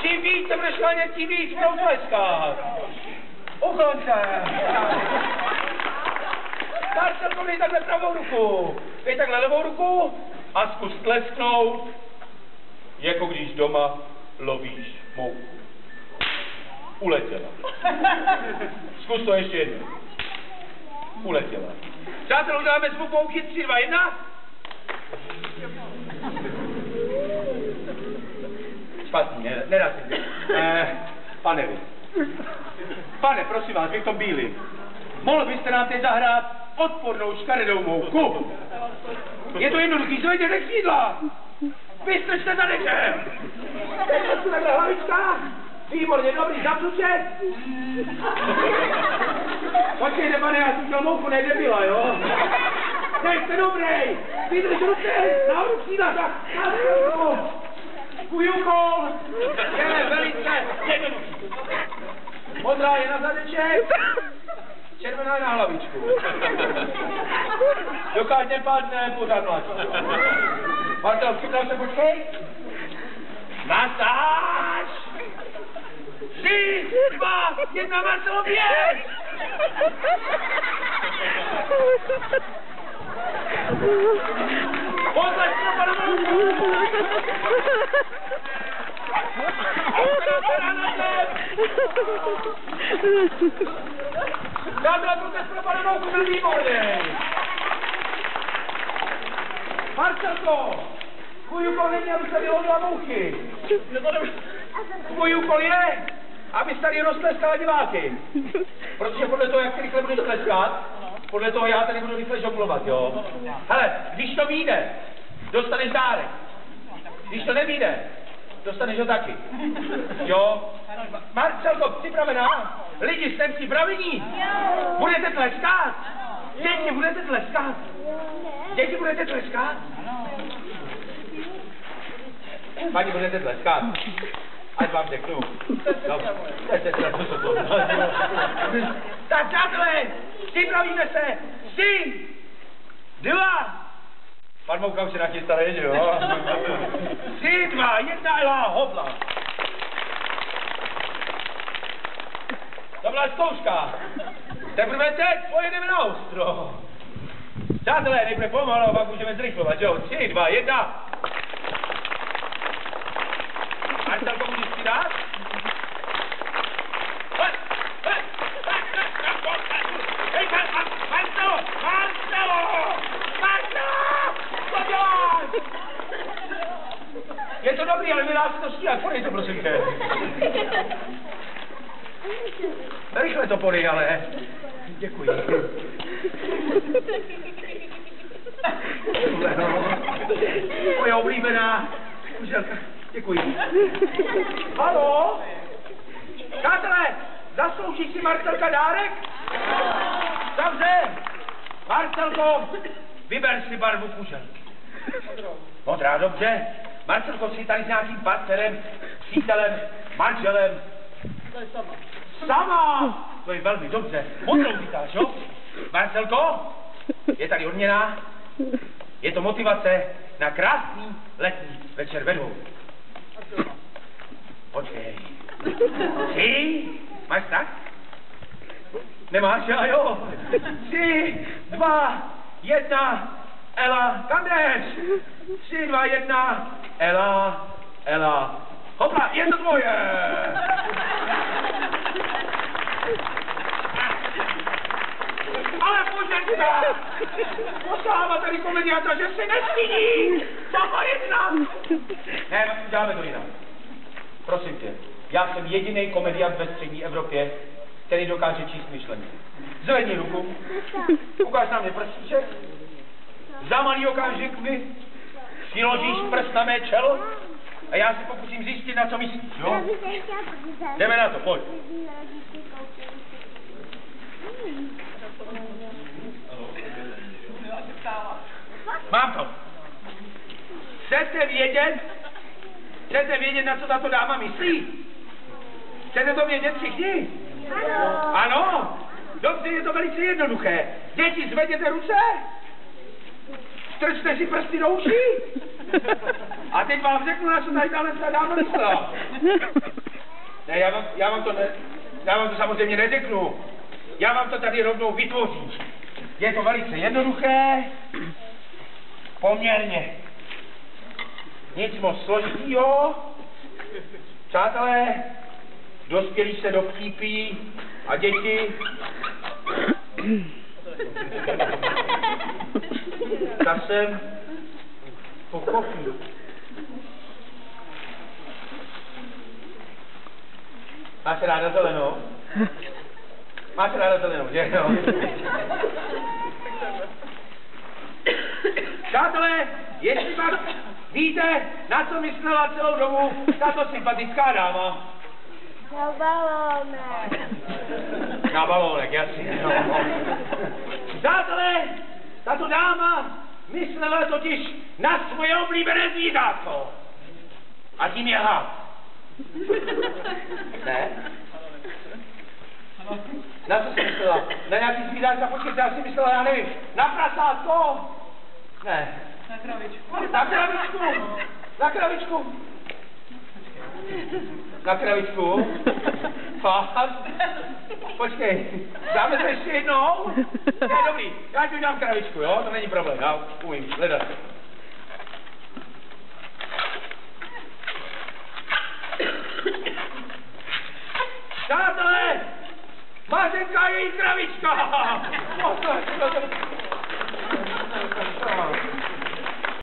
Čím víc se budeš klánět, tím víc budou tleskat. Ukonce. Marcelko, dej takhle pravou ruku. Dej takhle levou ruku a zkus tlesknout, jako když doma lovíš mouku. Uletěla. Zkus to ještě jednou. Uletěla. Přátelé, uděláme zvuk mouky 3, 2, 1. Špatný, nedá se. Pane, prosím vás, vy v tom bílým. Mohl byste nám teď zahrát odpornou škaredou mouku? Je to jednoduchý, zvedněte křídla. Vystrčte zadeček. Takhle hlavička. Výborně, dobrý, zapřuček. Počkejte, pane, já jsem chtěl mouku, nejde byla, jo? Teď jste dobrý. Vydrž ruce, nahoru křídla, tak. Tvůj úkol je velice jednoduchý. Modrá je na zadeček, červená je na hlavičku. Dokud nepadne, pořád mladí. Marcel, připrav se, počkej. Masáž! 3, 2, 1, Marcelo, běž! Pozdrav na pana Mouku! Dáme protest pro pana Mouku, byl výborný! Marcelko! Tvůj úkol není, aby se vyhodila mouchy. Tvůj úkol je, aby tady roztleskala diváky. Protože podle toho, jak ty rychle budeš tleskat, podle toho já tady budu rychle žonglovat, jo? Hele, když to vyjde, dostaneš dárek. Když to nevyjde, dostaneš ho taky. Jo? Marcelko, připravená? Lidi, jste připravení? Budete tleskat? Děti, budete tleskat? Děti, budete tleskat? Paní, budete tleskat? Ať vám řeknu. Tak, přátelé, připravíme se. 3, 2. Pan Mouka už se nachystal, že jo? 3, 2, 1, Ela, hopla. To byla zkouška. Teprve teď pojedeme na ostro. Přátelé, nejprve pomalu, a pak můžeme zrychlovat, jo? 3, 2, 1. Marcelko, můžeš si dát? Marcelo! Co děláš? Je to dobrý, ale nedá se to stíhat, podej to, prosím tě. Rychle to podej, ale. Děkuji. Moje oblíbená kuželka. Děkuji. Haló? Přátelé, zaslouží si Marcelka dárek? Dobře. Marcelko, vyber si barvu kuželky. Modrá, dobře. Marcelko, jsi tady s nějakým partnerem, přítelem, manželem? To je sama. Sama! To je velmi dobře. Modrou vítáš, jo? Marcelko, je tady odměna. Je to motivace na krásný letní večer ve dvou. Počkej. 3, máš tak? Nemáš, já jo. 3, 2, 1, Ela, kam jdeš? 3, 2, 1, Ela. Hopla, je to tvoje! Ale požeňka! Posáva tady komediáta, že se nestydí! Papa 1! Ne, děláme to jinak. Prosím tě, já jsem jediný komediant ve střední Evropě, který dokáže číst myšlenky. Zvedni ruku, ukáž na mě prstíček, za malý okamžik mi přiložíš prst na mé čelo a já si pokusím zjistit, na co myslíš, jo? Jdeme na to, pojď. Mám to. Chcete vědět, na co tato dáma myslí? Chcete to vědět všichni? Ano. Ano? Dobře, je to velice jednoduché. Děti, zvedněte ruce. Strčte si prsty do uší. A teď vám řeknu, na co tady ta dáma myslela. Ne, já vám to samozřejmě neřeknu. Já vám to tady rovnou vytvořím. Je to velice jednoduché, poměrně. Nic moc složitýho. Přátelé, dospělí se dovtípí a děti časem pochopí. Máš ráda zelenou? Máš ráda zelenou, že jo? Přátelé, jestli pak víte, na co myslela celou dobu tato sympatická dáma? Na balónek. Na balónek, jasně, no. Přátelé, tato dáma myslela totiž na svoje oblíbené zvířátko. A tím je had. Ne? Na co jsi myslela? Na nějaký zvířátka, počkejte, já si myslela, já nevím, na prasátko? Ne. Na kravičku. Na kravičku? Na kravičku? Na kravičku? Fakt? Počkej, dáme to ještě jednou? Ne, dobrý, já ti udělám kravičku, jo? To není problém, já umím hledat. Přátelé, Mařenka a její kravička!